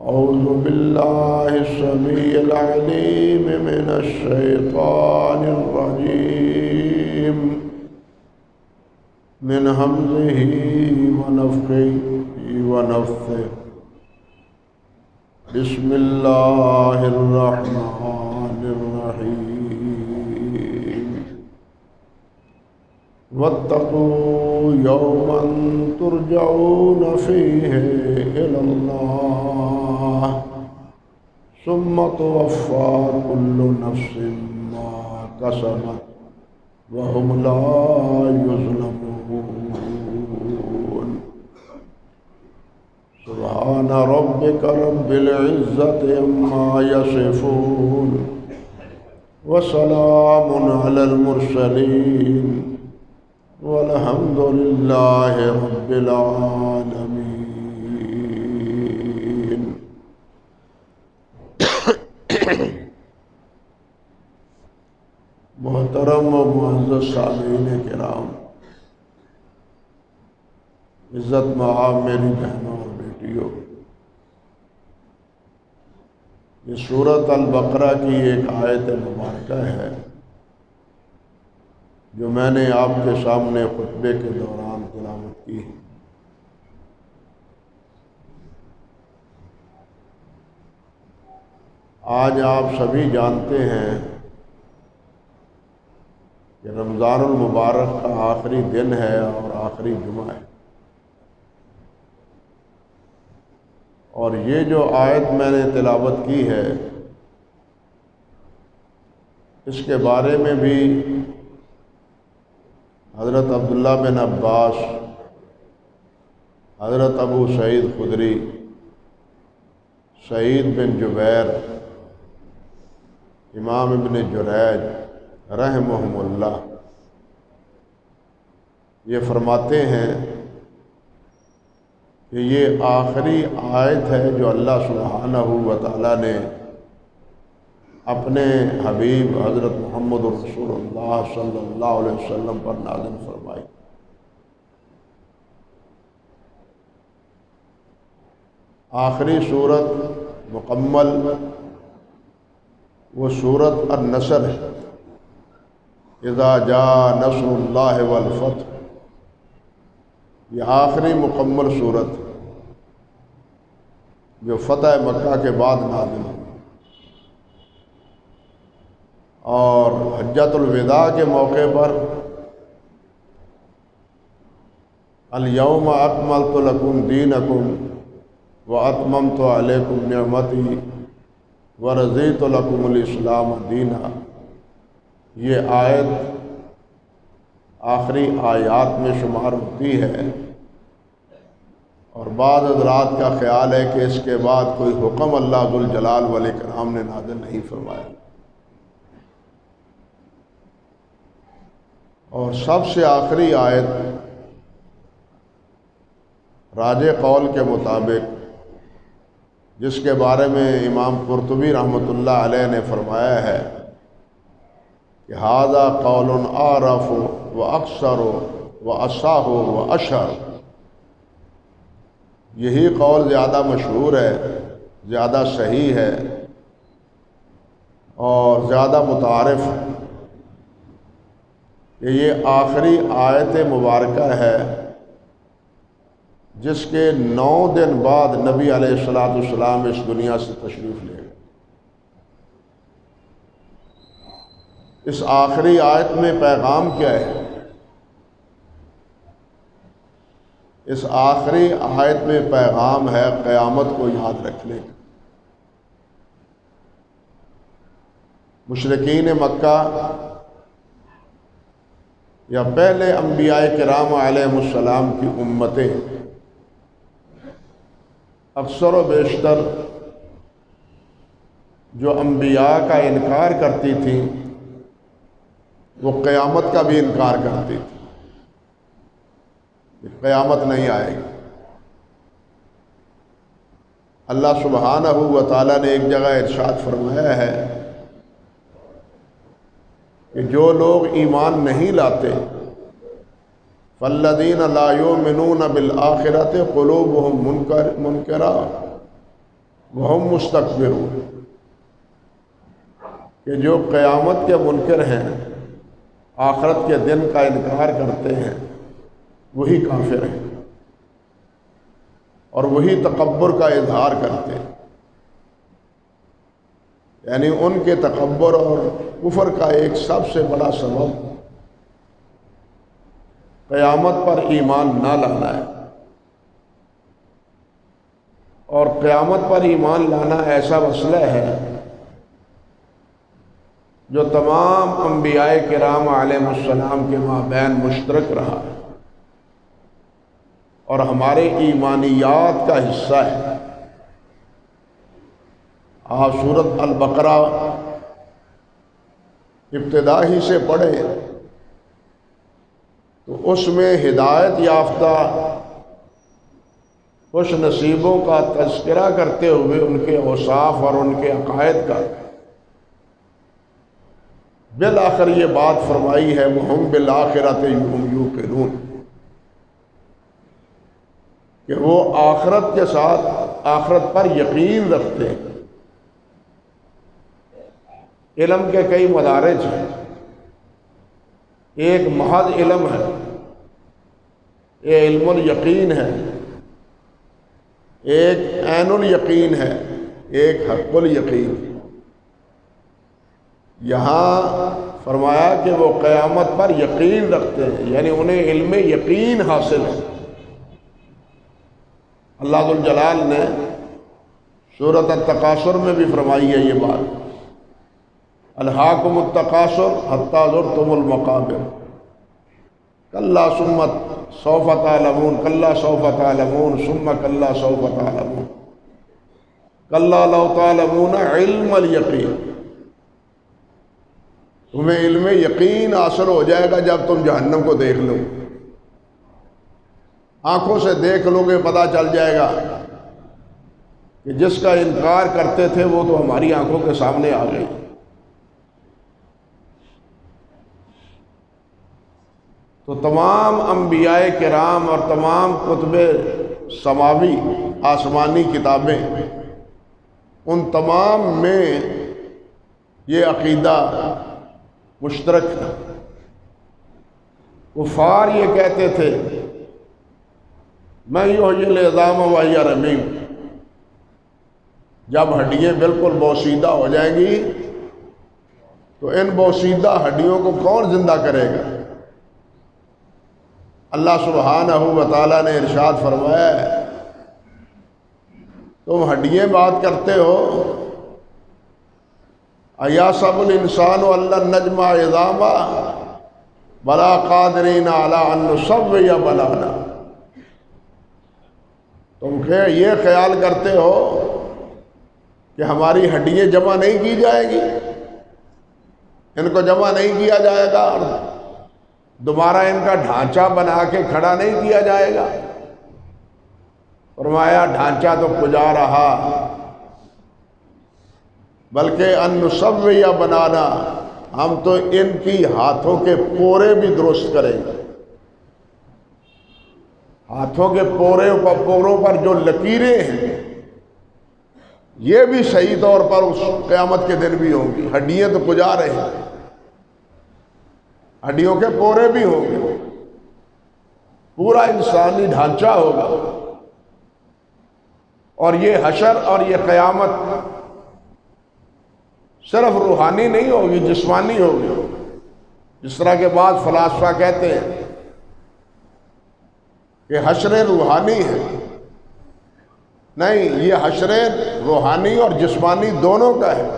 أعوذ بالله السميع العليم من الشيطان الرجيم من همزه ونفخه ونفثه بسم الله الرحمن الرحيم واتقوا يوما ترجعون فيه إلى الله ثم توفى كل نفس ما كسبت وهم لا يظلمون سبحان ربك رب العزة عما يصفون وسلام على المرسلين والحمد لله رب العالمين. محترم و معزز سامعین کرام، عزت مآب میری بہنوں اور بیٹیوں، یہ سورۃ البقرہ کی ایک آیت مبارکہ ہے جو میں نے آپ کے سامنے خطبے کے دوران تلاوت کی ہے۔ آج آپ سبھی جانتے ہیں کہ رمضان المبارک کا آخری دن ہے اور آخری جمعہ ہے، اور یہ جو آیت میں نے تلاوت کی ہے اس کے بارے میں بھی حضرت عبداللہ بن عباس، حضرت ابو سعید خدری، سعید بن جبیر، امام ابن جریج رحمہم اللہ یہ فرماتے ہیں کہ یہ آخری آیت ہے جو اللہ سبحانہ و تعالیٰ نے اپنے حبیب حضرت محمد رسول اللہ صلی اللہ علیہ وسلم پر نازل فرمائی۔ آخری صورت مکمل وہ صورت النصر ہے، اذا جاء نصر اللہ والفتح، یہ آخری مکمل صورت جو فتح مکہ کے بعد نازل ہوئی، اور حجۃ الوداع کے موقع پر الیوم اکملت لکم دینکم واتممت علیکم نعمتی ورضیت لکم الاسلام دینا، یہ آیت آخری آیات میں شمار ہوتی ہے، اور بعض حضرات کا خیال ہے کہ اس کے بعد کوئی حکم اللہ ذوالجلال والاکرام نے نازل نہیں فرمایا، اور سب سے آخری آیت راجح قول کے مطابق، جس کے بارے میں امام قرطبی رحمۃ اللہ علیہ نے فرمایا ہے کہ ھذا قول اعرف و اکثر و اصح و اشہر، یہی قول زیادہ مشہور ہے، زیادہ صحیح ہے اور زیادہ متعارف ہے کہ یہ آخری آیت مبارکہ ہے جس کے 9 دن بعد نبی علیہ السلام اس دنیا سے تشریف لے گئے۔ اس آخری آیت میں پیغام کیا ہے؟ اس آخری آیت میں پیغام ہے قیامت کو یاد رکھنے کا۔ مشرکین مکہ یا پہلے انبیاء کرام علیہم السلام کی امتیں اکثر و بیشتر جو انبیاء کا انکار کرتی تھیں وہ قیامت کا بھی انکار کرتی تھی کہ قیامت نہیں آئے گی۔ اللہ سبحانہ و تعالیٰ نے ایک جگہ ارشاد فرمایا ہے کہ جو لوگ ایمان نہیں لاتے فالذین لا یؤمنون بالآخرۃ قلوبہم منکرہ، وہم مستکبرون، کہ جو قیامت کے منکر ہیں، آخرت کے دن کا انکار کرتے ہیں، وہی کافر ہیں اور وہی تکبر کا اظہار کرتے ہیں۔ یعنی ان کے تکبر اور کفر کا ایک سب سے بڑا سبب قیامت پر ایمان نہ لانا ہے، اور قیامت پر ایمان لانا ایسا مسئلہ ہے جو تمام انبیاء کرام علیہ السلام کے مابین مشترک رہا ہے اور ہمارے ایمانیات کا حصہ ہے۔ آپ سورۃ البقرہ ابتدا ہی سے پڑھیں تو اس میں ہدایت یافتہ خوش نصیبوں کا تذکرہ کرتے ہوئے ان کے اوصاف اور ان کے عقائد کا بالآخر یہ بات فرمائی ہے، وَهُمْ بِالْآخِرَةِ هُمْ يُوقِنُونَ، کہ وہ آخرت کے ساتھ آخرت پر یقین رکھتے ہیں۔ علم کے کئی مدارج ہیں، ایک محض علم ہے، یہ علم الیقین ہے، ایک عین الیقین ہے، ایک حق الیقین۔ یہاں فرمایا کہ وہ قیامت پر یقین رکھتے ہیں، یعنی انہیں علم یقین حاصل ہے۔ اللہ ذو الجلال نے سورۃ التکاثر میں بھی فرمائی ہے یہ بات، الہاکم التکاثر حتی زرتم المقابر کلا ثم سوف تعلمون کلا سوف تعلمون ثم کلا سوف تعلمون کلا لو تعلمون علم الیقین۔ تمہیں علم یقین حاصل ہو جائے گا جب تم جہنم کو دیکھ لو، آنکھوں سے دیکھ لو گے، پتہ چل جائے گا کہ جس کا انکار کرتے تھے وہ تو ہماری آنکھوں کے سامنے آ گئی۔ تو تمام انبیاء کرام اور تمام کتب سماوی آسمانی کتابیں، ان تمام میں یہ عقیدہ مشترک تھا۔ کفار یہ کہتے تھے میں یحیی العظام وہی رمیم، جب ہڈیاں بالکل بوسیدہ ہو جائیں گی تو ان بوسیدہ ہڈیوں کو کون زندہ کرے گا؟ اللہ سبحانہ و تعالیٰ نے ارشاد فرمایا ہے تم ہڈیاں بات کرتے ہو، ایحسب الانسان ان لن نجمع عظامہ بلا قادرین علی ان نسوی بنانا۔ تم یہ خیال کرتے ہو کہ ہماری ہڈیاں جمع نہیں کی جائے گی، ان کو جمع نہیں کیا جائے گا اور دوبارہ ان کا ڈھانچہ بنا کے کھڑا نہیں کیا جائے گا؟ فرمایا ڈھانچہ تو کجا رہا، بلکہ ان نسوی بنانا، ہم تو ان کی ہاتھوں کے پورے بھی درست کریں گے۔ ہاتھوں کے پوروں پر جو لکیریں ہیں یہ بھی صحیح طور پر اس قیامت کے دن بھی ہوں گی۔ ہڈیاں تو کجا رہے ہیں، ہڈیوں کے پورے بھی ہوں گے، پورا انسانی ڈھانچہ ہوگا۔ اور یہ حشر اور یہ قیامت صرف روحانی نہیں ہوگی، جسمانی ہوگی۔ جس طرح کے بعض فلاسفہ کہتے ہیں کہ حشر روحانی ہے، نہیں، یہ حشر روحانی اور جسمانی دونوں کا ہے،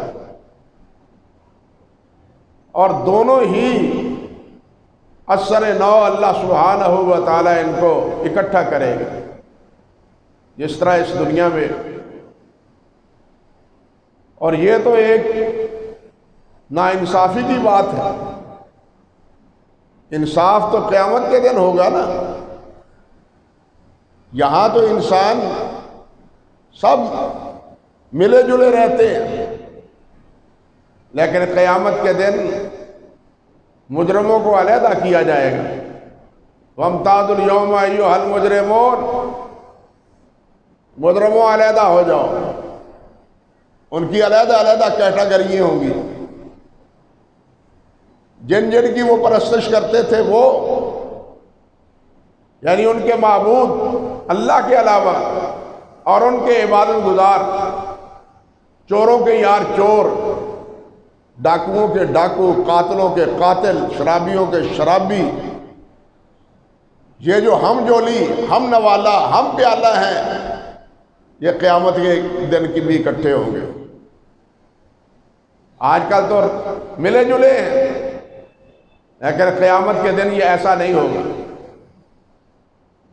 اور دونوں ہی اثر نو اللہ سبحانہ و تعالیٰ ان کو اکٹھا کرے گا۔ جس طرح اس دنیا میں، اور یہ تو ایک ناانصافی کی بات ہے، انصاف تو قیامت کے دن ہوگا نا۔ یہاں تو انسان سب ملے جلے رہتے ہیں، لیکن قیامت کے دن مجرموں کو علیحدہ کیا جائے گا۔ وَامْتَازُوا الْيَوْمَ أَيُّهَا الْمُجْرِمُونَ، مجرموں علیحدہ ہو جاؤ، ان کی علیحدہ علیحدہ کیٹاگریاں ہوں گی. جن جن کی وہ پرستش کرتے تھے وہ، یعنی ان کے معبود اللہ کے علاوہ، اور ان کے عبادت گزار، چوروں کے یار چور، ڈاکوؤں کے ڈاکو، قاتلوں کے قاتل، شرابیوں کے شرابی، یہ جو ہم جولی، ہم نوالا، ہم پیالہ ہیں، یہ قیامت کے دن کی بھی اکٹھے ہوں گے. آج کل تو ملے جلے ہیں، لیکن قیامت کے دن یہ ایسا نہیں ہوگا،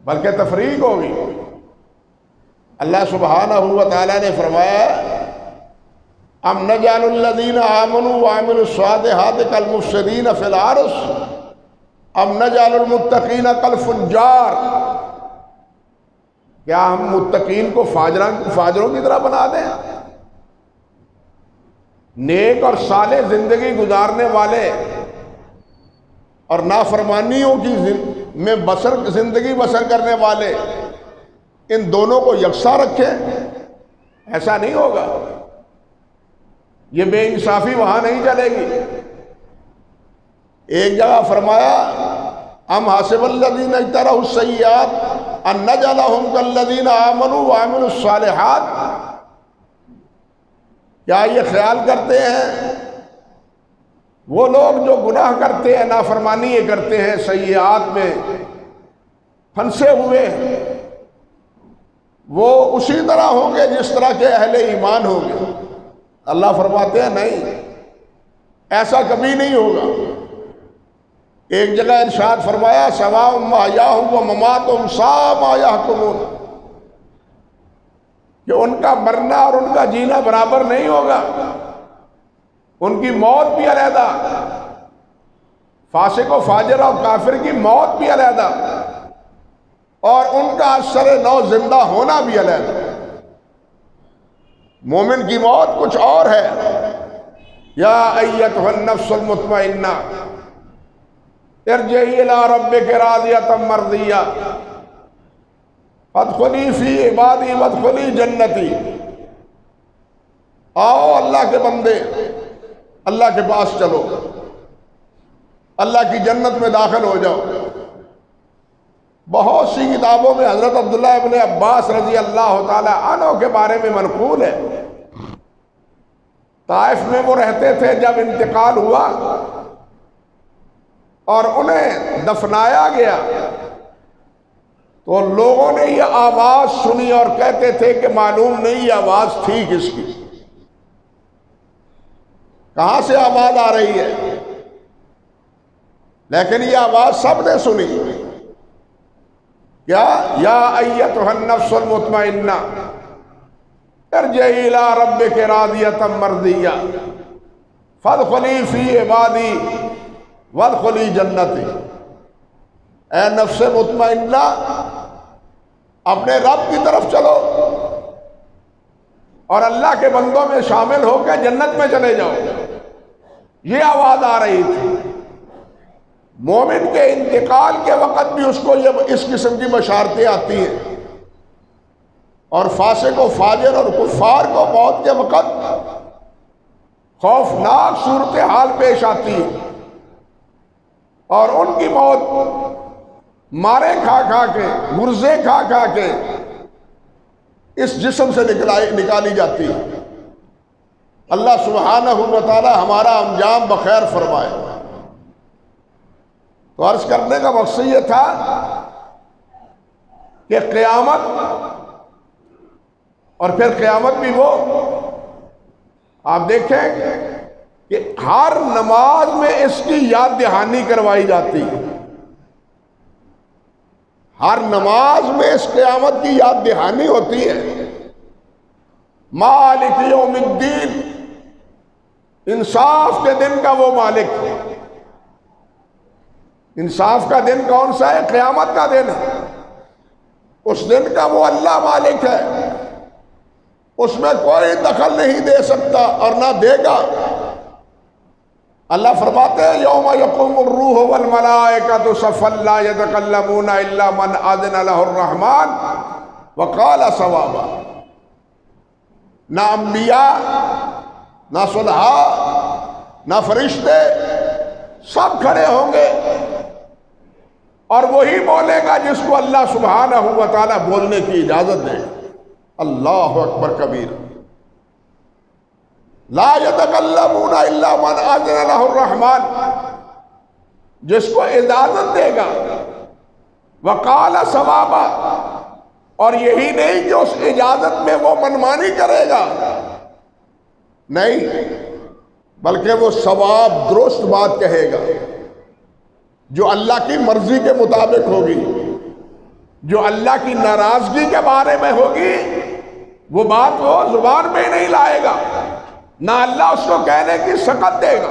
بلکہ تفریق ہوگی. اللہ سبحانہ و تعالیٰ نے فرمایا ام نجعل الذین آمنوا وعملوا الصالحات کالمفسدین فی الارض ام نجعل المتقین کالفجار. کیا ہم متقین کو فاجروں کی طرح بنا دیں؟ نیک اور صالح زندگی گزارنے والے اور نافرمانیوں کی میں زندگی بسر کرنے والے، ان دونوں کو یکساں رکھیں؟ ایسا نہیں ہوگا. یہ بے انصافی وہاں نہیں چلے گی. ایک جگہ فرمایا ام حاسب الذین اجترحوا السیئات ان نجعلہم کالذین آمنوا وعملوا الصالحات. کیا یہ خیال کرتے ہیں وہ لوگ جو گناہ کرتے ہیں، نافرمانی کرتے ہیں، سیئات میں پھنسے ہوئے ہیں، وہ اسی طرح ہوں گے جس طرح کے اہل ایمان ہوں گے؟ اللہ فرماتے ہیں نہیں، ایسا کبھی نہیں ہوگا. ایک جگہ ارشاد فرمایا سواء محیاہم و مماتہم ساء ما یحکمون، کہ ان کا مرنا اور ان کا جینا برابر نہیں ہوگا. ان کی موت بھی علیحدہ، فاسق و فاجر اور کافر کی موت بھی علیحدہ، اور ان کا اثر نو زندہ ہونا بھی علیحدہ. مومن کی موت کچھ اور ہے. یا ایتھا النفس المطمئنہ ارجعی الی ربک راضیۃ مرضیہ فادخلی فی عبادی وادخلی جنتی. آؤ اللہ کے بندے، اللہ کے پاس چلو، اللہ کی جنت میں داخل ہو جاؤ. بہت سی کتابوں میں حضرت عبداللہ ابن عباس رضی اللہ تعالی عنہ کے بارے میں منقول ہے. طائف میں وہ رہتے تھے. جب انتقال ہوا اور انہیں دفنایا گیا تو لوگوں نے یہ آواز سنی اور کہتے تھے کہ معلوم نہیں یہ آواز تھی کس کی، کہاں سے آواز آ رہی ہے. لیکن یہ آواز سب نے سنی. کیا؟ یا ایتھا النفس المطمئنہ ارجعی الی ربک راضیۃ مرضیہ فادخلی فی عبادی وادخلی جنتی. اے نفس مطمئنہ، اپنے رب کی طرف چلو اور اللہ کے بندوں میں شامل ہو کے جنت میں چلے جاؤ. یہ آواز آ رہی تھی. مومن کے انتقال کے وقت بھی اس کو اس قسم کی بشارتیں آتی ہیں، اور فاسق و فاجر اور کفار کو موت کے وقت خوفناک صورتحال پیش آتی ہے، اور ان کی موت مارے کھا کھا کے، گرزے کھا کھا کے اس جسم سے نکالی جاتی ہے. اللہ سبحانہ و تعالی ہمارا انجام بخیر فرمائے. تو عرض کرنے کا مقصد یہ تھا کہ قیامت، اور پھر قیامت بھی وہ آپ دیکھیں کہ ہر نماز میں اس کی یاد دہانی کروائی جاتی ہے. ہر نماز میں اس قیامت کی یاد دہانی ہوتی ہے. مالک یوم الدین، انصاف کے دن کا وہ مالک ہے. انصاف کا دن کون سا ہے؟ قیامت کا دن ہے. اس دن کا وہ اللہ مالک ہے، اس میں کوئی دخل نہیں دے سکتا اور نہ دے گا. اللہ فرماتے ہیں یوم یقوم الروح والملائکۃ صفا لا یتکلمون الا من اذن له الرحمن وقال صوابا. نہ انبیاء، نہ صلحاء، نہ فرشتے، سب کھڑے ہوں گے اور وہی بولے گا جس کو اللہ سبحانہ و تعالیٰ بولنے کی اجازت دے۔ اللہ اکبر کبیر۔ لا یتکلمون الا من اذن لہ الرحمن، جس کو اجازت دے گا، وقال صوابا، اور یہی نہیں کہ اس اجازت میں وہ منمانی کرے گا، نہیں، بلکہ وہ صواب درست بات کہے گا جو اللہ کی مرضی کے مطابق ہوگی، جو اللہ کی ناراضگی کے بارے میں ہوگی وہ بات وہ زبان میں نہیں لائے گا، نہ اللہ اس کو کہنے کی سکت دے گا۔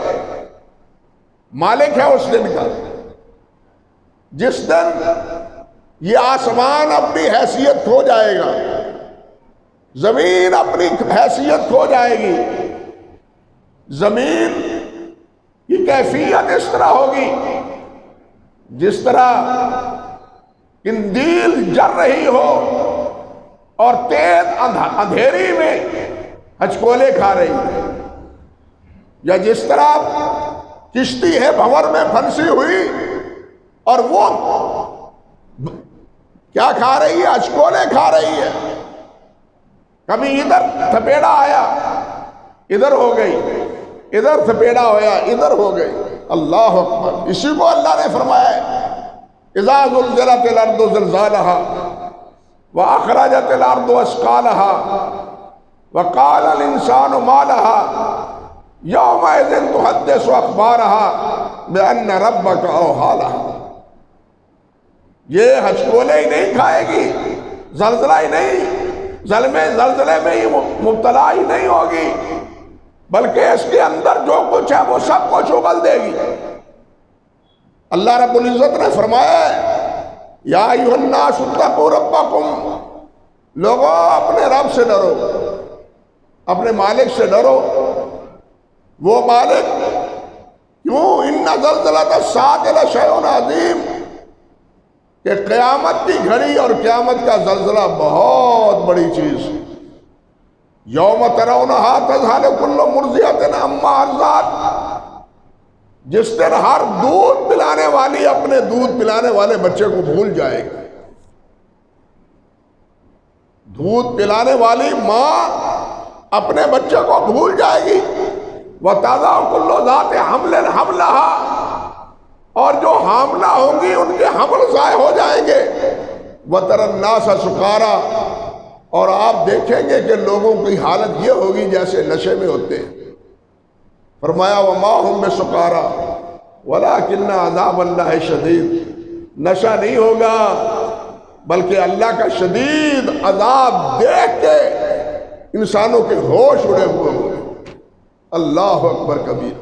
مالک ہے اس دن کا جس دن یہ آسمان اپنی حیثیت کھو جائے گا، زمین اپنی حیثیت کھو جائے گی، زمین کی کیفیت اس طرح ہوگی جس طرح قندیل جل رہی ہو اور تیز اندھیری میں ہچکولے کھا رہی ہے، یا جس طرح کشتی ہے بھنور میں پھنسی ہوئی اور وہ کیا کھا رہی ہے؟ ہچکولے کھا رہی ہے، کبھی ادھر تھپیڑا آیا ادھر ہو گئی، ادھر تھپیڑا ہویا ادھر ہو گئی۔ اللہ اکبر۔ اسی کو اللہ نے فرمایا ہے اذا زلزلت الارض زلزالها واخرجت الارض اثقالها وقال الانسان ما لها يومئذ تحدث اخبارها بان ربك اوحى لها۔ یہ ہچکولے ہی نہیں کھائے گی، زلزلہ ہی نہیں، زلزلے میں ہی مبتلا ہی نہیں ہوگی، بلکہ اس کے اندر جو کچھ ہے وہ سب کچھ اگل دے گی۔ اللہ رب العزت نے فرمایا ہے یا ایھا الناس اتقوا ربکم، لوگوں اپنے رب سے ڈرو، اپنے مالک سے ڈرو۔ وہ مالک کیوں؟ ان زلزلۃ الساعۃ لشیء عظیم، کہ قیامت کی گھڑی اور قیامت کا زلزلہ بہت بڑی چیز۔ یوم ترونہا تذہل کل مرضعۃ عما ارضعت، جس دن ہر دودھ پلانے والی اپنے دودھ پلانے والے بچے کو بھول جائے گی۔ دودھ پلانے والی ماں اپنے بچے کو بھول جائے گی۔ وَتَضَعُ كُلُّ ذَاتِ حَمْلٍ حَمْلَهَا، اور جو حاملہ ہوں گی ان کے حمل ضائع ہو جائیں گے۔ وَتَرَى النَّاسَ سُكَارَىٰ، اور آپ دیکھیں گے کہ لوگوں کی حالت یہ ہوگی جیسے نشے میں ہوتے ہیں۔ فرمایا وَمَا هُمْ بِسُكَارَىٰ وَلَٰكِنَّ عَذَابَ اللَّهِ شَدِيدٌ، نشہ نہیں ہوگا بلکہ اللہ کا شدید عذاب دیکھ کے انسانوں کے ہوش اڑے ہوئے ہوں گے۔ اللہ اکبر کبیر۔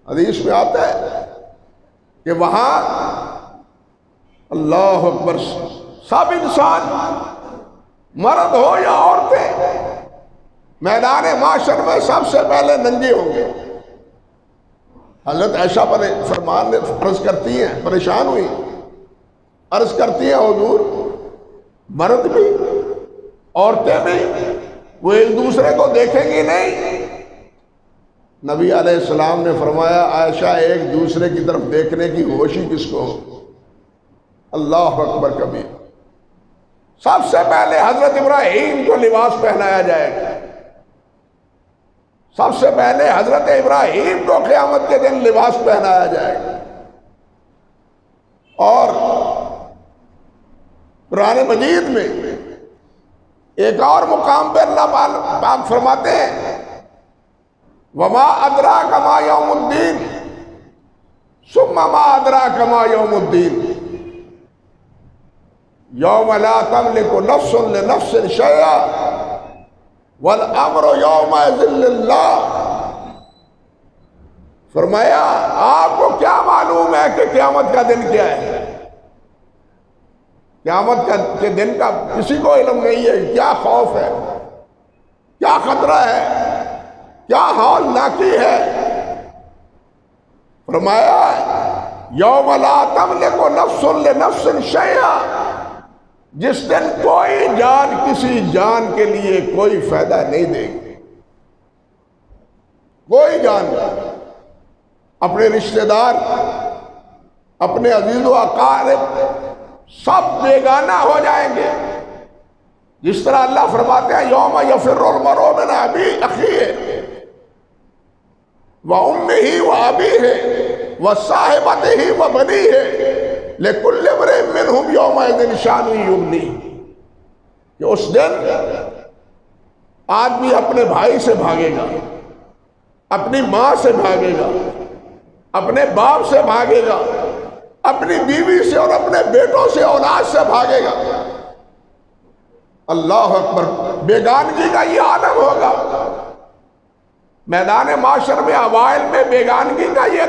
حدیث میں آتا ہے کہ وہاں اللہ اکبر سب انسان، مرد ہو یا عورتیں، میدان معاشر میں سب سے پہلے ننگے ہوں گے۔ حضرت عائشہ پر فرمان نے عرض کرتی ہیں، پریشان ہوئی، عرض کرتی ہیں حضور مرد بھی عورتیں بھی وہ ایک دوسرے کو دیکھیں گی نہیں؟ نبی علیہ السلام نے فرمایا عائشہ ایک دوسرے کی طرف دیکھنے کی ہوش ہی کس کو ہو؟ اللہ اکبر کبیر۔ سب سے پہلے حضرت ابراہیم کو لباس پہنایا جائے گا، سب سے پہلے حضرت ابراہیم کو قیامت کے دن لباس پہنایا جائے گا۔ اور قرآن مجید میں ایک اور مقام پہ اللہ پاک فرماتے ہیں وَمَا أَدْرَاكَ مَا يَوْمُ الدِّينِ ثُمَّ مَا أَدْرَاكَ مَا يَوْمُ الدِّينِ يَوْمَ لَا تَمْلِكُ نَفْسٌ لِنَفْسٍ شَيْئًا وَالْأَمْرُ يَوْمَئِذٍ لِلَّهِ۔ فرمایا آپ کو کیا معلوم ہے کہ قیامت کا دن کیا ہے؟ قیامت کے دن کا کسی کو علم نہیں ہے۔ کیا خوف ہے، کیا خطرہ ہے، کیا ہولناکی ہے؟ فرمایا یوم لا تملک نفس لنفس شیئا، جس دن کوئی جان کسی جان کے لیے کوئی فائدہ نہیں دے گی۔ کوئی جانور، اپنے رشتہ دار، اپنے عزیز و اقارب سب بیگانہ ہو جائیں گے۔ جس طرح اللہ فرماتے ہیں یوم یفر المرء من اخیہ وامہ وابیہ وصاحبتہ وبنیہ لکل امرئ منہم یومئذ شأن یغنیہ، کہ اس دن آدمی اپنے بھائی سے بھاگے گا، اپنی ماں سے بھاگے گا، اپنے باپ سے بھاگے گا، اپنی بیوی سے اور اپنے بیٹوں سے، اولاد سے بھاگے گا۔ اللہ اکبر، بیگانگی کا یہ عالم ہوگا۔ میدان معاشر میں اوائل میں بیگانگی کا یہ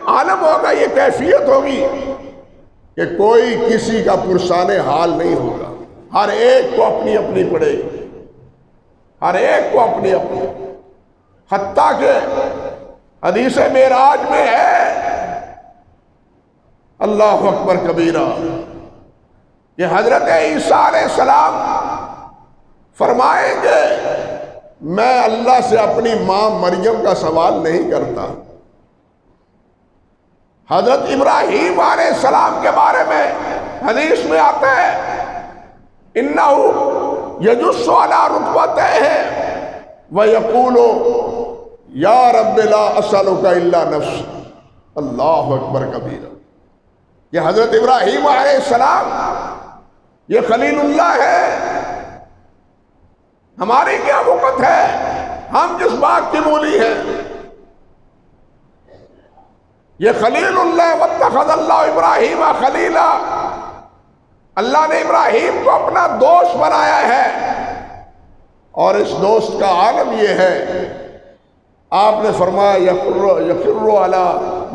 عالم ہوگا، یہ کیفیت ہوگی کہ کوئی کسی کا پرسان حال نہیں ہوگا، ہر ایک کو اپنی اپنی پڑے گی، ہر ایک کو اپنی اپنی۔ حتیٰ کہ حدیث معراج میں ہے، اللہ اکبر کبیرہ، کہ حضرت عیسیٰ علیہ السلام فرمائیں گے میں اللہ سے اپنی ماں مریم کا سوال نہیں کرتا۔ حضرت ابراہیم علیہ السلام کے بارے میں حدیث میں آتا ہے انہ یجس علی رکبتیہ ویقول یا رب لا اسألک الا نفس۔ اللہ اکبر کبیرہ، یہ حضرت ابراہیم علیہ السلام، یہ خلیل اللہ ہے، ہماری کیا وقت ہے، ہم جس باغ کی مولی ہیں۔ یہ خلیل اللہ، واتخذ اللہ ابراہیم خلیلا، اللہ نے ابراہیم کو اپنا دوست بنایا ہے، اور اس دوست کا عالم یہ ہے، آپ نے فرمایا یخر علی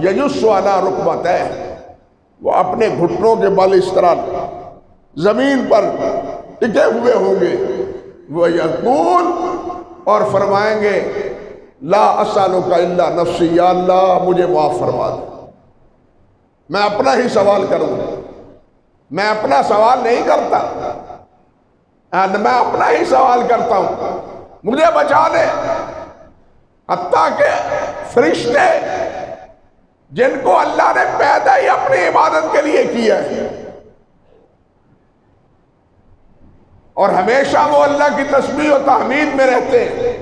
یجس علی رکبتیہ، وہ اپنے گھٹنوں کے بل اس طرح زمین پر ٹکے ہوئے ہوں گے، وہ یقول، اور فرمائیں گے لا اسألک الا نفسی، یا اللہ مجھے معاف فرما دے، میں اپنا ہی سوال کروں، میں اپنا سوال نہیں کرتا، میں اپنا ہی سوال کرتا ہوں، مجھے بچا لے۔ حتیٰ کہ فرشتے جن کو اللہ نے پیدا ہی اپنی عبادت کے لیے کیا ہے، اور ہمیشہ وہ اللہ کی تسبیح و تحمید میں رہتے ہیں،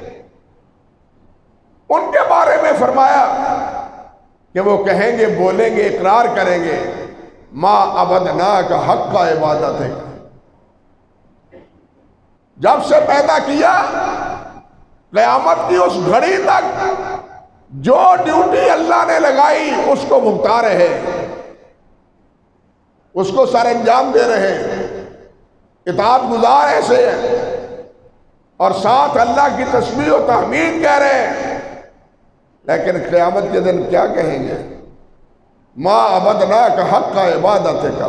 ان کے بارے میں فرمایا کہ وہ کہیں گے، بولیں گے، اقرار کریں گے ما عبدناک حق عبادتک، جب سے پیدا کیا قیامت کی اس گھڑی تک جو ڈیوٹی اللہ نے لگائی اس کو بھگتا رہے، اس کو سر انجام دے رہے، اطاعت گزار ایسے ہیں، اور ساتھ اللہ کی تسبیح و تحمید کہہ رہے ہیں، لیکن قیامت کے دن کیا کہیں گے؟ ما عبدناک حق عبادتک،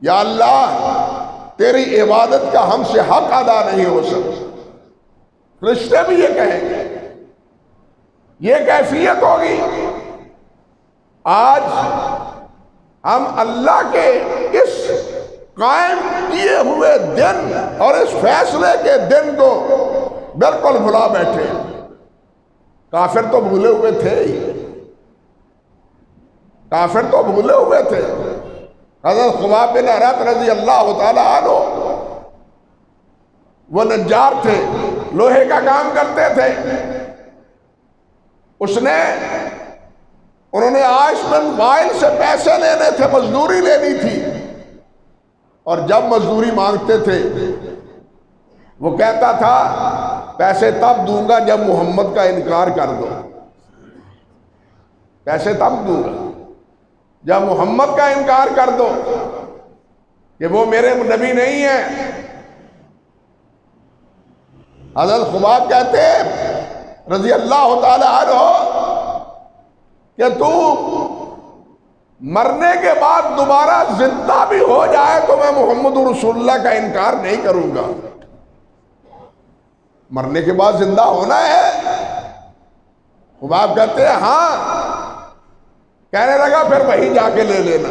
یا اللہ تیری عبادت کا ہم سے حق ادا نہیں ہو سکتا۔ فرشتے بھی یہ کہیں گے، یہ کیفیت ہوگی۔ آج ہم اللہ کے اس قائم کیے ہوئے دن اور اس فیصلے کے دن کو بالکل بھلا بیٹھے۔ کافر تو بھولے ہوئے تھے ہی، کافر تو بھولے ہوئے تھے۔ حضرت خباب بن ارت رضی اللہ تعالی عنہ، وہ نجار تھے، لوہے کا کام کرتے تھے، انہوں نے عاص بن وائل سے پیسے لینے تھے، مزدوری لینی تھی، اور جب مزدوری مانگتے تھے وہ کہتا تھا پیسے تب دوں گا جب محمد کا انکار کر دو، پیسے تب دوں گا جب محمد کا انکار کر دو کہ وہ میرے نبی نہیں ہیں۔ حضرت خباب کہتے رضی اللہ تعالی عنہ کہ تو مرنے کے بعد دوبارہ زندہ بھی ہو جائے تو میں محمد رسول اللہ کا انکار نہیں کروں گا۔ مرنے کے بعد زندہ ہونا ہے؟ خباب کہتے ہیں ہاں۔ کہنے لگا پھر وہیں جا کے لے لینا،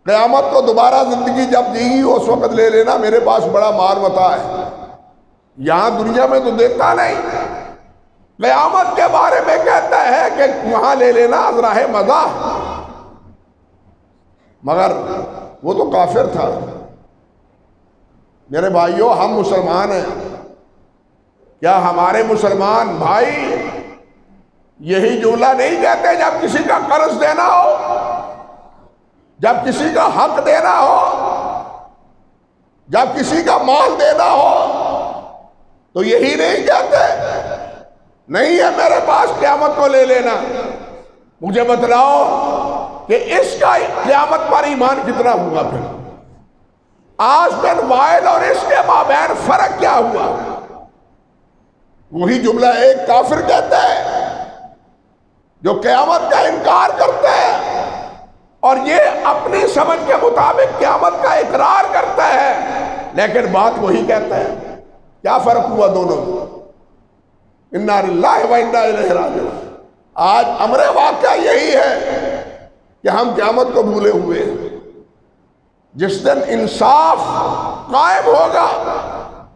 قیامت کو دوبارہ زندگی جب دی گی اس وقت لے لینا، میرے پاس بڑا مال متاع ہے، یہاں دنیا میں تو دیتا نہیں، قیامت کے بارے میں کہتا ہے کہ وہاں لے لینا راہ مزاح، مگر وہ تو کافر تھا۔ میرے بھائیوں، ہم مسلمان ہیں، کیا ہمارے مسلمان بھائی یہی جملہ نہیں کہتے جب کسی کا قرض دینا ہو، جب کسی کا حق دینا ہو، جب کسی کا مال دینا ہو، تو یہی نہیں کہتے نہیں ہے میرے پاس، قیامت کو لے لینا؟ مجھے بتلاؤ کہ اس کا قیامت پر ایمان کتنا ہوگا؟ پھر آج بن وائل اور اس کے مابین فرق کیا ہوا؟ وہی جملہ ایک کافر کہتا ہے جو قیامت کا انکار کرتا ہے، اور یہ اپنی سمجھ کے مطابق قیامت کا اقرار کرتا ہے، لیکن بات وہی کہتا ہے۔ کیا فرق ہوا دونوں میں؟ انا للہ و انا الیہ راجعون۔ آج امر واقعہ یہی ہے کہ ہم قیامت کو بھولے ہوئے ہیں۔ جس دن انصاف قائم ہوگا،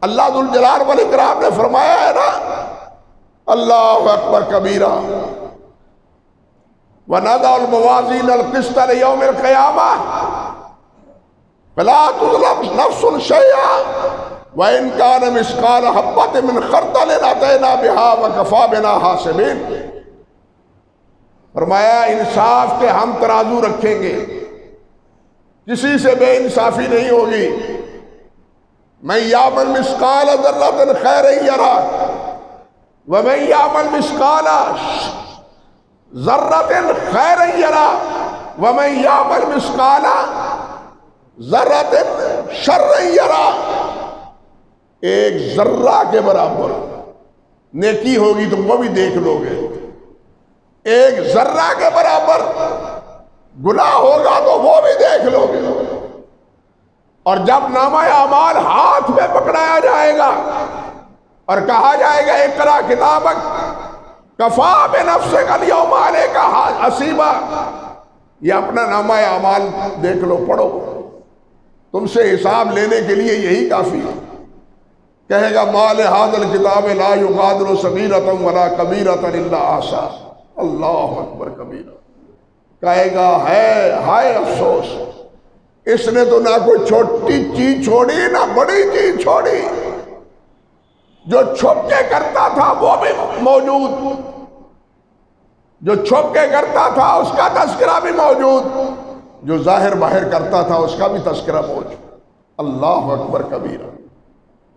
اللہ ذوالجلال والاکرام نے فرمایا ہے نا، اللہ اکبر کبیرہ وَنَضَعُ الْمَوَازِينَ الْقِسْطَ لِيَوْمِ الْقِيَامَةِ فَلَا تُظْلَمُ نَفْسٌ شَيْئًا وَإِنْ كَانَ مِثْقَالَ حَبَّةٍ مِّنْ خَرْدَلٍ أَتَيْنَا بِهَا وَكَفَىٰ بِنَا حَاسِبِينَ۔ فرمایا انصاف کے ہم ترازو رکھیں گے، کسی سے بے انصافی نہیں ہوگی۔ مَن يَعْمَلْ مِثْقَالَ ذَرَّةٍ خَيْرًا يَرَهُ وَمَن يَعْمَلْ مِثْقَالَ ذَرَّةٍ خَيْرًا يَرَهُ وَمَن يَعْمَلْ مِثْقَالَ ذَرَّةٍ شَرًّا يَرَهُ۔ ایک ذرہ کے برابر نیکی ہوگی تو وہ بھی دیکھ لو گے، ایک ذرہ کے برابر گناہ ہوگا تو وہ بھی دیکھ لو گے۔ اور جب نامہ اعمال ہاتھ میں پکڑایا جائے گا اور کہا جائے گا اقرا کتابک کفا بنفسک الیوم علیک حسیبا، یہ اپنا نامہ اعمال دیکھ لو، پڑھو، تم سے حساب لینے کے لیے یہی کافی ہے۔ کہے گا ما لہذا الکتاب لا یغادر صغیرۃ ولا کبیرۃ الا احصاها، اللہ اکبر کبیرہ۔ کہے گا ہائے افسوس، اس نے تو نہ کوئی چھوٹی چیز چھوڑی نہ بڑی چیز چھوڑی، جو چھپ کے کرتا تھا وہ بھی موجود، جو چھپ کے کرتا تھا اس کا تذکرہ بھی موجود، جو ظاہر باہر کرتا تھا اس کا بھی تذکرہ موجود۔ اللہ اکبر کبیرہ۔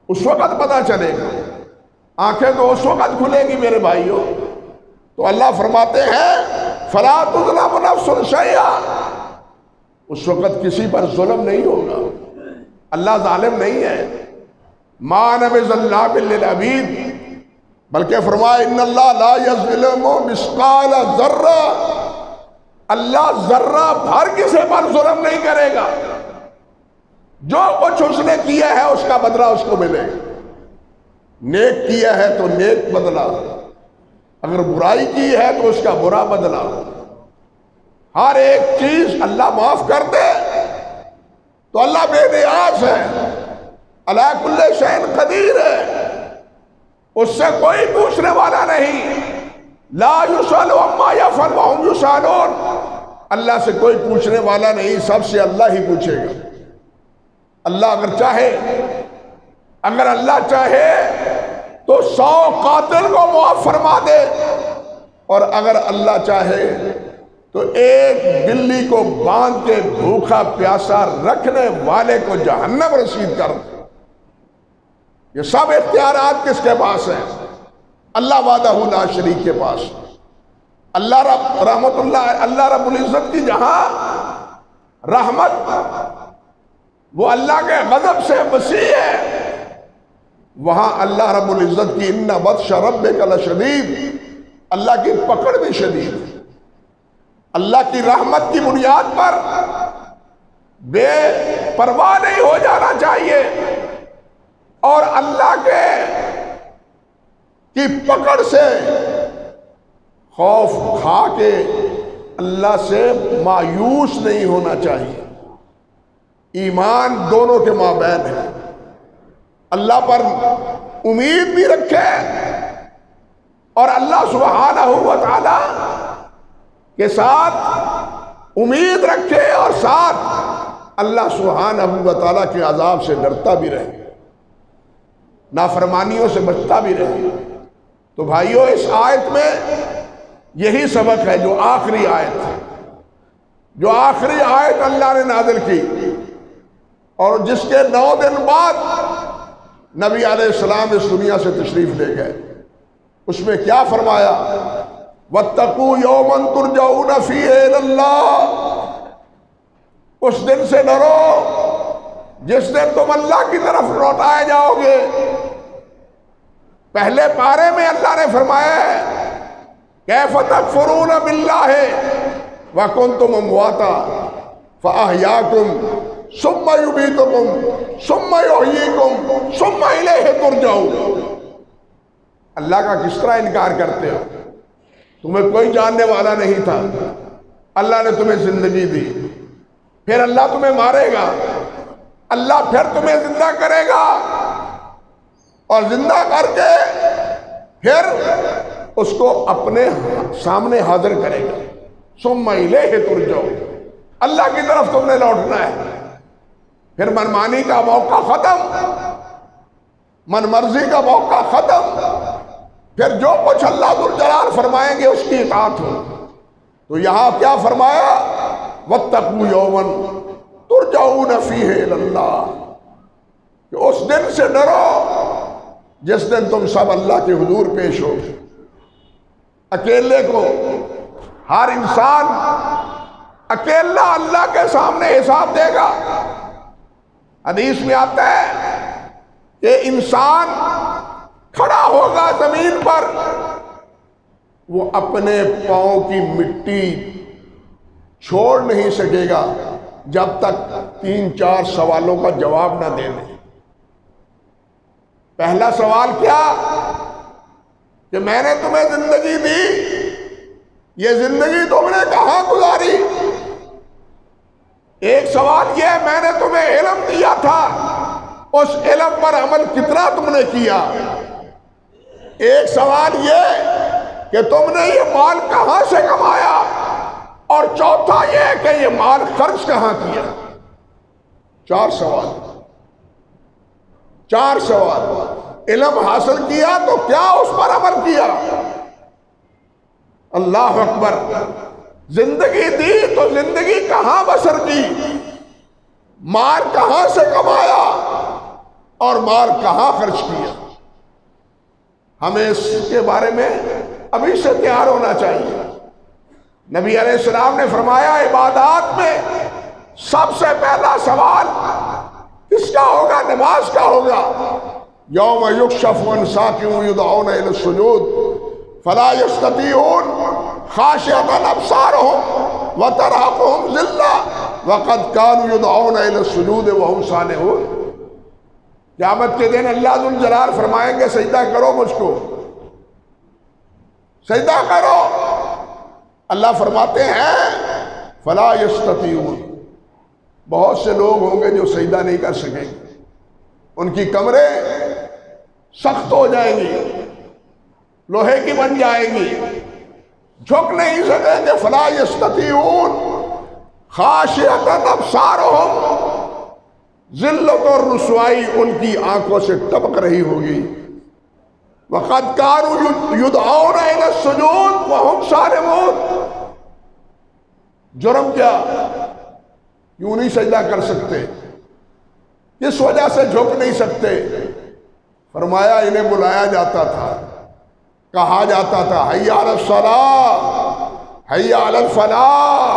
اس وقت پتہ چلے گا، آنکھیں تو اس وقت کھلے گی میرے بھائیوں۔ تو اللہ فرماتے ہیں فَلَا تُظْلَمُ نَفْسٌ شَيْئًا، اس وقت کسی پر ظلم نہیں ہوگا، اللہ ظالم نہیں ہے۔ مَا أَنَا بِظَلَّامٍ لِّلْعَبِيدِ، بلکہ فرمایا ان اللہ لا یظلم مثقال ذرہ، اللہ ذرہ بھر کسی پر ظلم نہیں کرے گا، جو کچھ اس نے کیا ہے اس کا بدلہ اس کو ملے گا۔ نیک کیا ہے تو نیک بدلہ، اگر برائی کی ہے تو اس کا برا بدلہ۔ ہر ایک چیز اللہ معاف کر دے تو اللہ بے نیاز ہے، علی کل شیء قدیر ہے، اس سے کوئی پوچھنے والا نہیں۔ لا یسأل عما یفعل وهم یسألون، اللہ سے کوئی پوچھنے والا نہیں، سب سے اللہ ہی پوچھے گا۔ اللہ اگر اللہ چاہے تو 100 قاتل کو معاف فرما دے، اور اگر اللہ چاہے تو ایک بلی کو باندھ کے بھوکا پیاسا رکھنے والے کو جہنم رسید کر دے۔ یہ سب اختیارات کس کے پاس ہیں؟ اللہ وحدہ لا شریک کے پاس۔ اللہ اللہ رب العزت کی جہاں رحمت وہ اللہ کے غضب سے وسیع ہے، وہاں اللہ رب العزت کی ان بطش ربک لشدید، اللہ کی پکڑ بھی شدید ہے۔ اللہ کی رحمت کی بنیاد پر بے پرواہ نہیں ہو جانا چاہیے، اور اللہ کی پکڑ سے خوف کھا کے اللہ سے مایوس نہیں ہونا چاہیے۔ ایمان دونوں کے مابین ہے، اللہ پر امید بھی رکھے اور اللہ سبحانہ و تعالی کے ساتھ امید رکھے اور ساتھ اللہ سبحانہ و تعالی کے عذاب سے ڈرتا بھی رہے، نافرمانیوں سے بچتا بھی رہے۔ تو بھائیو، اس آیت میں یہی سبق ہے، جو آخری آیت ہے، جو آخری آیت اللہ نے نازل کی اور جس کے 9 دن بعد نبی علیہ السلام اس دنیا سے تشریف لے گئے، اس میں کیا فرمایا؟ وَاتَّقُوا يَوْمًا تُرْجَعُونَ فِيهِ إِلَى اللَّهِ، اس دن سے ڈرو جس دن تم اللہ کی طرف لوٹائے جاؤ گے۔ پہلے پارے میں اللہ نے فرمایا ہے کیف تکفرون باللہ وکنتم امواتا فاحیاکم ثم یمیتکم ثم یحییکم ثم الیہ ترجعون۔ اللہ کا کس طرح انکار کرتے ہو؟ تمہیں کوئی جاننے والا نہیں تھا، اللہ نے تمہیں زندگی دی، پھر اللہ تمہیں مارے گا، اللہ پھر تمہیں زندہ کرے گا، اور زندہ کر کے پھر اس کو اپنے سامنے حاضر کرے گا۔ ثم الیہ ترجعون، اللہ کی طرف تم نے لوٹنا ہے۔ پھر منمانی کا موقع ختم، من مرضی کا موقع ختم، پھر جو کچھ اللہ ذوالجلال فرمائیں گے اس کی اطاعت ہو۔ تو یہاں کیا فرمایا؟ وَاتَّقُوا يَوْمًا تُرْجَعُونَ فِيهِ إِلَى اللَّهِ، کہ اس دن سے ڈرو جس دن تم سب اللہ کے حضور پیش ہو۔ اکیلے کو ہر انسان اکیلا اللہ کے سامنے حساب دے گا۔ حدیث میں آتا ہے کہ انسان کھڑا ہوگا زمین پر، وہ اپنے پاؤں کی مٹی چھوڑ نہیں سکے گا جب تک 3-4 سوالوں کا جواب نہ دے دے۔ پہلا سوال کیا؟ کہ میں نے تمہیں زندگی دی، یہ زندگی تم نے کہاں گزاری؟ ایک سوال یہ، میں نے تمہیں علم دیا تھا، اس علم پر عمل کتنا تم نے کیا؟ ایک سوال یہ کہ تم نے یہ مال کہاں سے کمایا؟ اور چوتھا یہ کہ یہ مال خرچ کہاں کیا؟ 4 سوال، 4 سوال۔ علم حاصل کیا تو کیا اس پر عمل کیا؟ اللہ اکبر۔ زندگی دی تو زندگی کہاں بسر کی؟ مال کہاں سے کمایا اور مال کہاں خرچ کیا؟ ہمیں اس کے بارے میں ابھی سے تیار ہونا چاہیے۔ نبی علیہ السلام نے فرمایا عبادات میں سب سے پہلا سوال کس کا ہوگا؟ نماز کا ہوگا۔ یوم یکشف عن ساق یدعون الی السجود فلا یستطیعون خاشعۃ ابصارهم وترہقهم ذلۃ وقد كانوا يدعون الی السجود وهم سالمون۔ قیامت کے دن اللہ ذوالجلال فرمائیں گے سجدہ کرو مجھ کو، سجدہ کرو۔ اللہ فرماتے ہیں فلا یستطیعون، بہت سے لوگ ہوں گے جو سجدہ نہیں کر سکیں گے، ان کی کمریں سخت ہو جائیں گی، لوہے کی بن جائیں گی، جھک نہیں سکیں گے۔ فلا یستطیعون خاشعۃ ابصارهم، ذلت اور رسوائی ان کی آنکھوں سے ٹپک رہی ہوگی۔ وقد كانوا يدعون الى السجود وهم سالمون۔ جرم کیا؟ کیوں نہیں سجدہ کر سکتے؟ کس وجہ سے جھک نہیں سکتے؟ فرمایا انہیں بلایا جاتا تھا، کہا جاتا تھا حی علی الصلاۃ حی علی الفلاح،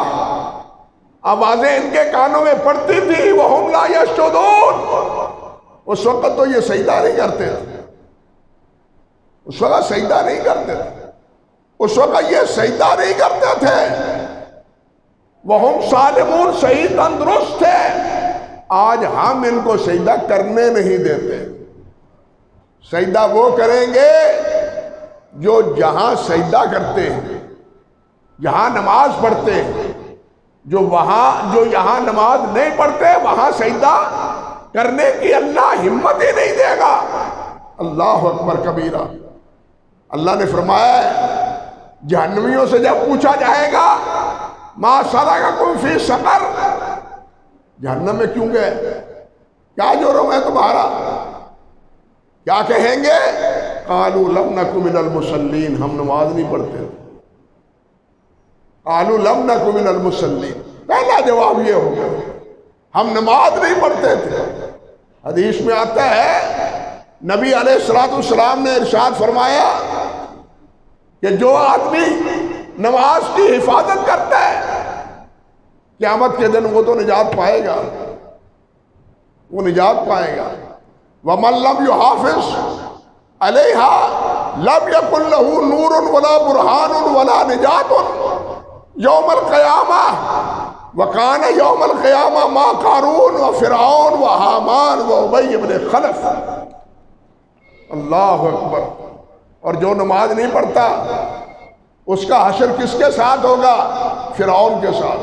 آوازیں ان کے کانوں میں پڑتی تھی، وہم لا یسجدون۔ اس وقت تو یہ سجدہ نہیں کرتے تھے، اس وقت سجدہ نہیں کرتے تھے، اس وقت یہ سجدہ نہیں کرتے تھے۔ وہم سالمون، صحیح تندرست تھے۔ آج ہم ان کو سجدہ کرنے نہیں دیتے۔ سجدہ وہ کریں گے جو جہاں سجدہ کرتے ہیں، جہاں نماز پڑھتے ہیں، جو یہاں نماز نہیں پڑھتے وہاں سجدہ کرنے کی اللہ ہمت ہی نہیں دے گا۔ اللہ اکبر کبیرہ۔ اللہ نے فرمایا جہنمیوں سے جب پوچھا جائے گا ما سلککم فی سقر، جہنم میں کیوں گئے، کیا جرم ہے تمہارا، کیا کہیں گے؟ قالوا لم نک من المصلین، ہم نماز نہیں پڑھتے۔ قالوا لم نک من المصلین، پہلا جواب یہ ہوگا ہم نماز نہیں پڑھتے تھے۔ حدیث میں آتا ہے نبی علیہ السلام نے ارشاد فرمایا کہ جو آدمی نماز کی حفاظت کرتا ہے قیامت کے دن وہ تو نجات پائے گا، وہ نجات پائے گا۔ وَمَن لَّمْ يُحَافِظْ عَلَيْهَا لَمْ يَكُن لَّهُ نُورٌ وَلَا بُرْهَانٌ وَلَا نِجَاتٌ يَوْمَ الْقِيَامَةِ وَكَانَ يَوْمَ الْقِيَامَةِ مَعَ قَارُونَ وَفِرْعَوْنَ وَحَامَانَ وَأُبَيِّ بْنِ خَلَف۔ اللہ اکبر۔ اور جو نماز نہیں پڑھتا اس کا حشر کس کے ساتھ ہوگا؟ فرعون کے ساتھ،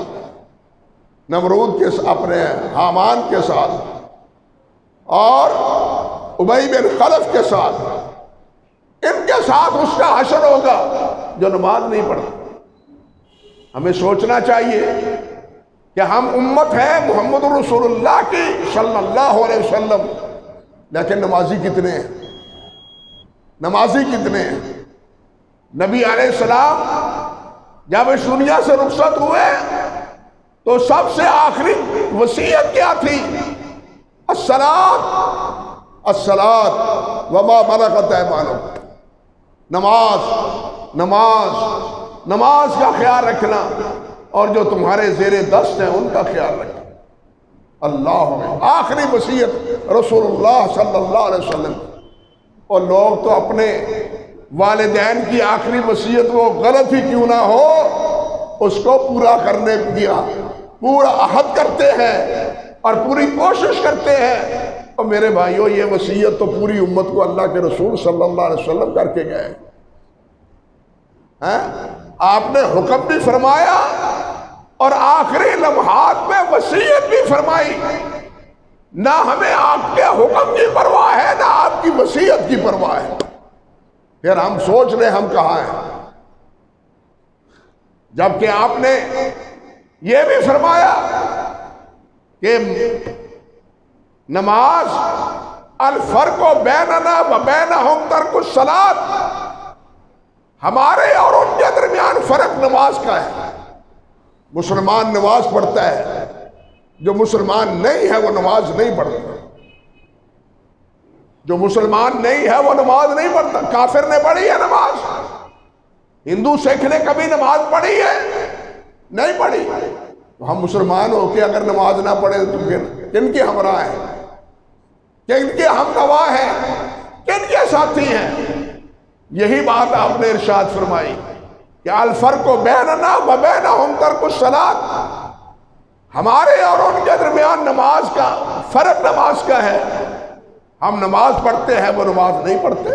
نمرود کے ساتھ، اپنے حامان کے ساتھ، اور ابی بن خلف کے ساتھ، ان کے ساتھ اس کا حشر ہوگا جو نماز نہیں پڑھتا۔ ہمیں سوچنا چاہیے کہ ہم امت ہیں محمد رسول اللہ کی صلی اللہ علیہ وسلم، لیکن نمازی کتنے ہیں؟ نمازی کتنے ہیں؟ نبی علیہ السلام جب اس دنیا سے رخصت ہوئے تو سب سے آخری وصیت کیا تھی؟ الصلاۃ الصلاۃ وما ملکت ایمانکم، نماز نماز نماز کا خیال رکھنا، اور جو تمہارے زیر دست ہیں ان کا خیال رکھنا۔ اللہ، آخری وصیت رسول اللہ صلی اللہ علیہ وسلم۔ اور لوگ تو اپنے والدین کی آخری وصیت وہ غلط ہی کیوں نہ ہو اس کو پورا کرنے دیا پورا عہد کرتے ہیں اور پوری کوشش کرتے ہیں۔ اور میرے بھائیوں، یہ وصیت تو پوری امت کو اللہ کے رسول صلی اللہ علیہ وسلم کر کے گئے ہیں۔ آپ نے حکم بھی فرمایا اور آخری لمحات میں وصیت بھی فرمائی۔ نہ ہمیں آپ کے حکم کی پرواہ ہے، نہ آپ کی وصیت کی پرواہ ہے۔ پھر ہم سوچ رہے ہم کہاں ہیں، جبکہ آپ نے یہ بھی فرمایا کہ نماز الفرق بیننا و بینہم ترک الصلاۃ، ہمارے اور ان کے درمیان فرق نماز کا ہے۔ مسلمان نماز پڑھتا ہے، جو مسلمان نہیں ہے وہ نماز نہیں پڑھتا۔ جو مسلمان نہیں ہے وہ نماز نہیں پڑھتا۔ کافر نے پڑھی ہے نماز، ہندو سکھ نے کبھی نماز پڑھی ہے؟ نہیں پڑھی۔ تو ہم مسلمان ہو کے اگر نماز نہ پڑھے تو کن کے ہمراہ ہیں، کن کے ہم گواہ ہیں، کن کے ساتھی ہیں؟ یہی بات آپ نے ارشاد فرمائی کہ الفرق بیننا و بینہم ترک الصلاۃ، ہمارے اور ان کے درمیان نماز کا فرق نماز کا ہے۔ ہم نماز پڑھتے ہیں، وہ نماز نہیں پڑھتے۔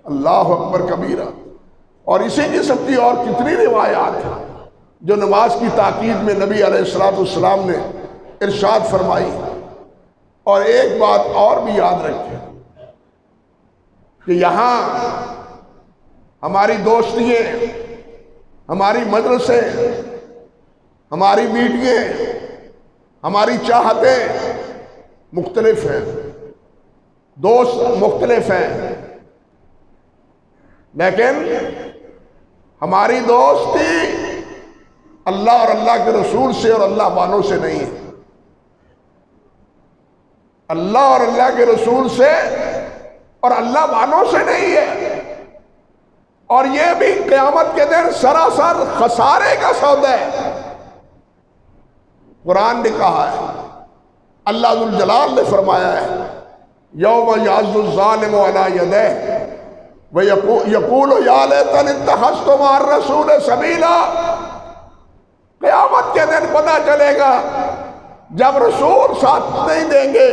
اللہ اکبر کبیرہ۔ اور اسی قسم کی اور کتنی روایات ہیں جو نماز کی تاکید میں نبی علیہ السلام نے ارشاد فرمائی۔ اور ایک بات اور بھی یاد رکھیں کہ یہاں ہماری دوستیاں، ہماری مجلسیں، ہماری میٹنگیں، ہماری چاہتیں مختلف ہیں، دوست مختلف ہیں، لیکن ہماری دوستی اللہ اور اللہ کے رسول سے اور اللہ والوں سے نہیں ہے۔ اللہ اور اللہ کے رسول سے اور اللہ والوں سے نہیں ہے۔ اور یہ بھی قیامت کے دن سراسر خسارے کا سودا ہے۔ قرآن نے کہا ہے، اللہ ذو الجلال نے فرمایا ہے، یوم یعض الظالم علی یدیہ ویقول یا لیتنی اتخذت مع الرسول سبیلا۔ قیامت کے دن پتہ چلے گا جب رسول ساتھ نہیں دیں گے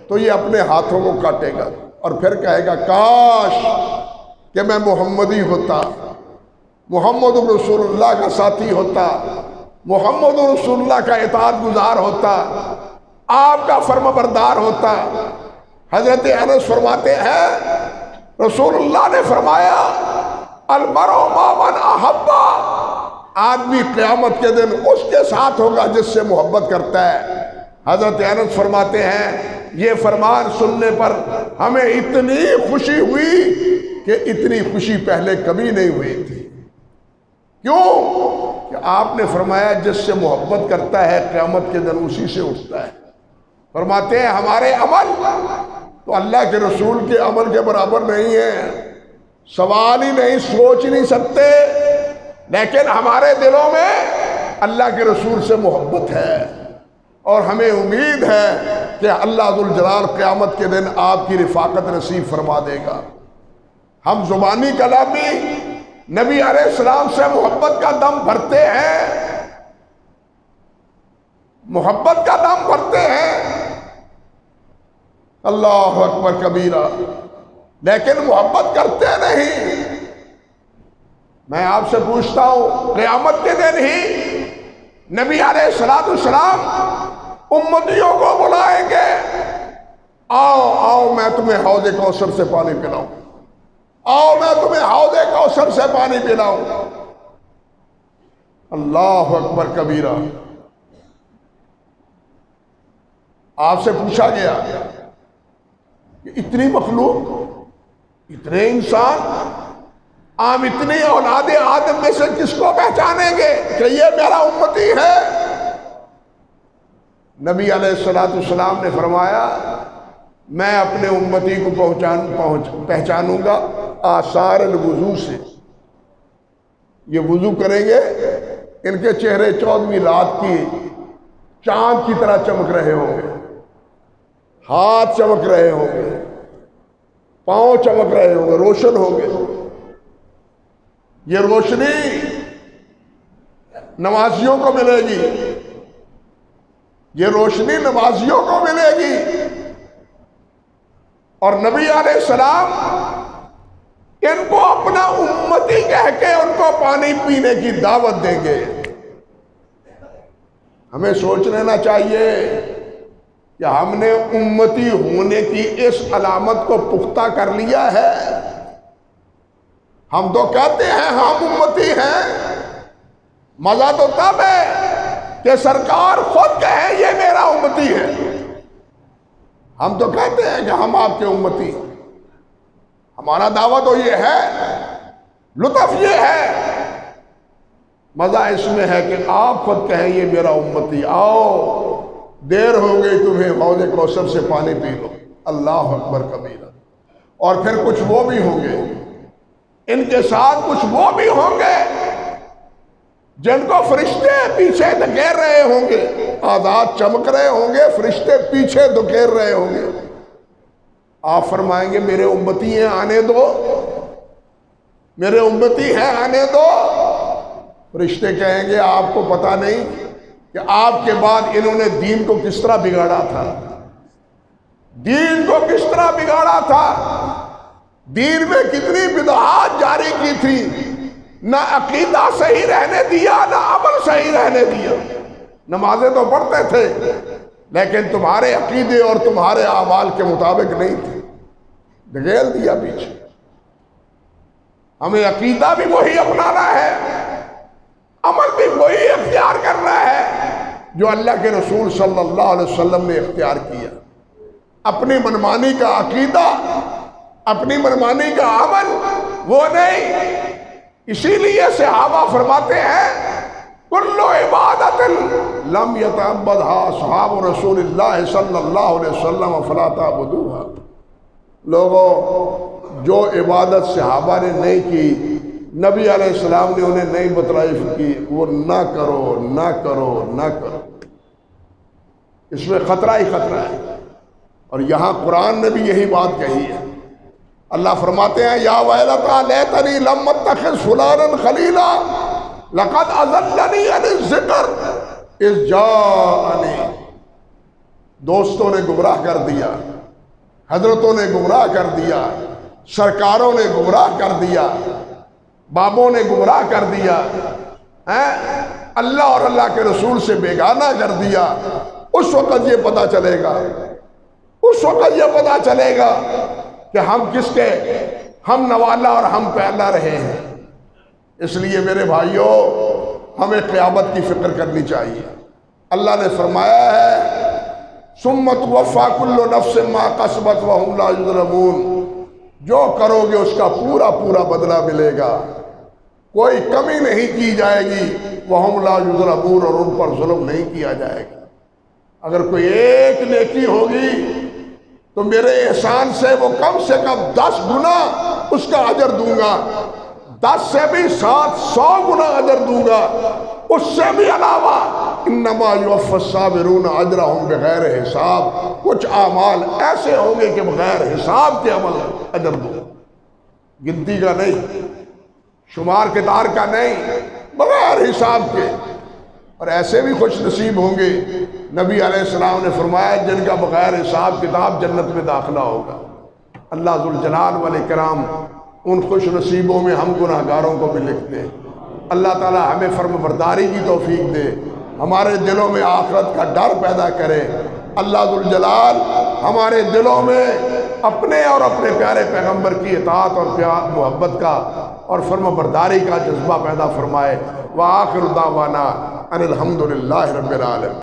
تو یہ اپنے ہاتھوں کو کاٹے گا اور پھر کہے گا کاش کہ میں محمدی ہوتا، محمد رسول اللہ کا ساتھی ہوتا، محمد رسول اللہ کا اطاعت گزار ہوتا، آپ کا فرما بردار ہوتا۔ حضرت انس فرماتے ہیں رسول اللہ نے فرمایا المرء مع من احبا، آدمی قیامت کے دن اس کے ساتھ ہوگا جس سے محبت کرتا ہے۔ حضرت انس فرماتے ہیں یہ فرمان سننے پر ہمیں اتنی خوشی ہوئی کہ اتنی خوشی پہلے کبھی نہیں ہوئی تھی۔ کیوں؟ کہ آپ نے فرمایا جس سے محبت کرتا ہے قیامت کے دن اسی سے اٹھتا ہے۔ فرماتے ہیں ہمارے عمل تو اللہ کے رسول کے عمل کے برابر نہیں ہے، سوال ہی نہیں، سوچ نہیں سکتے، لیکن ہمارے دلوں میں اللہ کے رسول سے محبت ہے، اور ہمیں امید ہے کہ اللہ ذوالجلال قیامت کے دن آپ کی رفاقت نصیب فرما دے گا۔ ہم زبانی کلامی نبی علیہ السلام سے محبت کا دم بھرتے ہیں، محبت کا دم بھرتے ہیں، اللہ اکبر کبیرہ، لیکن محبت کرتے نہیں۔ میں آپ سے پوچھتا ہوں قیامت کے دن ہی نبی علیہ السلام امتیوں کو بلائیں گے، آؤ آؤ میں تمہیں حوض کوثر سے پانی پلاؤں، آؤ میں تمہیں حوض کوثر سے پانی پلاؤں۔ اللہ اکبر کبیرہ۔ آپ سے پوچھا گیا کہ اتنی مخلوق، اتنے انسان، آپ اتنی اولاد آدم میں سے کس کو پہچانیں گے کہ یہ میرا امتی ہے؟ نبی علیہ السلام نے فرمایا میں اپنے امتی کو پہچانوں گا آثار الوضو سے۔ یہ وضو کریں گے، ان کے چہرے 14ویں رات کی چاند کی طرح چمک رہے ہوں گے، ہاتھ چمک رہے ہوں گے، پاؤں چمک رہے ہوں گے، روشن ہوں گے۔ یہ روشنی نمازیوں کو ملے گی، یہ روشنی نمازیوں کو ملے گی، اور نبی علیہ السلام ان کو اپنا امتی کہہ کے ان کو پانی پینے کی دعوت دیں گے۔ ہمیں سوچ لینا چاہیے کہ ہم نے امتی ہونے کی اس علامت کو پختہ کر لیا ہے۔ ہم تو کہتے ہیں ہم امتی ہیں، مزہ تو تب ہے کہ سرکار خود کہے یہ میرا امتی ہے۔ ہم تو کہتے ہیں کہ ہم آپ کے امتی، ہمارا دعویٰ تو یہ ہے، لطف یہ ہے، مزہ اس میں ہے کہ آپ خود کہیں یہ میرا امتی، آؤ دیر ہو گئی تمہیں حوض کوثر سے پانی پی لو۔ اللہ اکبر کبیرہ۔ اور پھر کچھ وہ بھی ہوں گے، ان کے ساتھ کچھ وہ بھی ہوں گے جن کو فرشتے پیچھے دھکیل رہے ہوں گے، آزاد چمک رہے ہوں گے، فرشتے پیچھے دھکیل رہے ہوں گے۔ آپ فرمائیں گے میرے امتی ہیں آنے دو، میرے امتی ہیں آنے دو۔ فرشتے کہیں گے آپ کو پتہ نہیں کہ آپ کے بعد انہوں نے دین کو کس طرح بگاڑا تھا، دین کو کس طرح بگاڑا تھا، دین میں کتنی بدعات جاری کی تھی، نہ عقیدہ صحیح رہنے دیا، نہ عمل صحیح رہنے دیا۔ نمازیں تو پڑھتے تھے لیکن تمہارے عقیدے اور تمہارے اعمال کے مطابق نہیں تھے، دھکیل دیا پیچھے۔ ہمیں عقیدہ بھی وہی اپنانا ہے، عمل بھی وہی اختیار کرنا ہے جو اللہ کے رسول صلی اللہ علیہ وسلم نے اختیار کیا۔ اپنی منمانی کا عقیدہ، اپنی منمانی کا عمل وہ نہیں۔ اسی لیے صحابہ فرماتے ہیں کل عبادت لم یتعبدها اصحاب رسول اللہ صلی اللہ علیہ وسلم فلا تعبدوها۔ لوگوں، جو عبادت صحابہ نے نہیں کی، نبی علیہ السلام نے انہیں نہیں بتلائی کی، وہ نہ کرو نہ کرو نہ کرو۔ اس میں خطرہ ہی خطرہ ہے، اور یہاں قرآن نے بھی یہی بات کہی ہے۔ اللہ فرماتے ہیں یا ویلتا لیتنی لم اتخذ فلانا خلیلا لقد اضلنی عن الذکر اذ جاءنی۔ دوستوں نے گمراہ کر دیا، حضرتوں نے گمراہ کر دیا، سرکاروں نے گمراہ کر دیا، بابوں نے گمراہ کر دیا، اللہ اور اللہ کے رسول سے بیگانہ کر دیا۔ اس وقت یہ پتہ چلے گا، اس وقت یہ پتہ چلے گا کہ ہم کس کے ہم نوالا اور ہم پیلا رہے ہیں۔ اس لیے میرے بھائیوں ہمیں قیامت کی فکر کرنی چاہیے۔ اللہ نے فرمایا ہے ثم توفی کل نفس ما کسبت وہم لا یظلمون، جو کرو گے اس کا پورا پورا بدلہ ملے گا، کوئی کمی نہیں کی جائے گی، وہم لا یظلمون، اور ان پر ظلم نہیں کیا جائے گا۔ اگر کوئی ایک نیکی ہوگی تو میرے احسان سے وہ کم 10 گنا اس کا اجر دوں گا، 10 سے بھی 100 گنا اجر دوں گا، اس سے بھی علاوہ انما یوفی الصابرون اجرہم بغیر حساب، کچھ اعمال ایسے ہوں گے کہ بغیر حساب کے عمل اجر دوں، گنتی کا نہیں، شمار کتار کا نہیں، بغیر حساب کے۔ اور ایسے بھی خوش نصیب ہوں گے، نبی علیہ السلام نے فرمایا جن کا بغیر حساب کتاب جنت میں داخلہ ہوگا۔ اللہ ذوالجلال والاکرام ان خوش نصیبوں میں ہم گناہگاروں کو بھی لکھ دے۔ اللہ تعالی ہمیں فرم برداری کی توفیق دے، ہمارے دلوں میں آخرت کا ڈر پیدا کرے۔ اللہ ذوالجلال ہمارے دلوں میں اپنے اور اپنے پیارے پیغمبر کی اطاعت اور پیار محبت کا اور فرم برداری کا جذبہ پیدا فرمائے۔ وآخر دعوانا ان الحمدللہ رب العالمین۔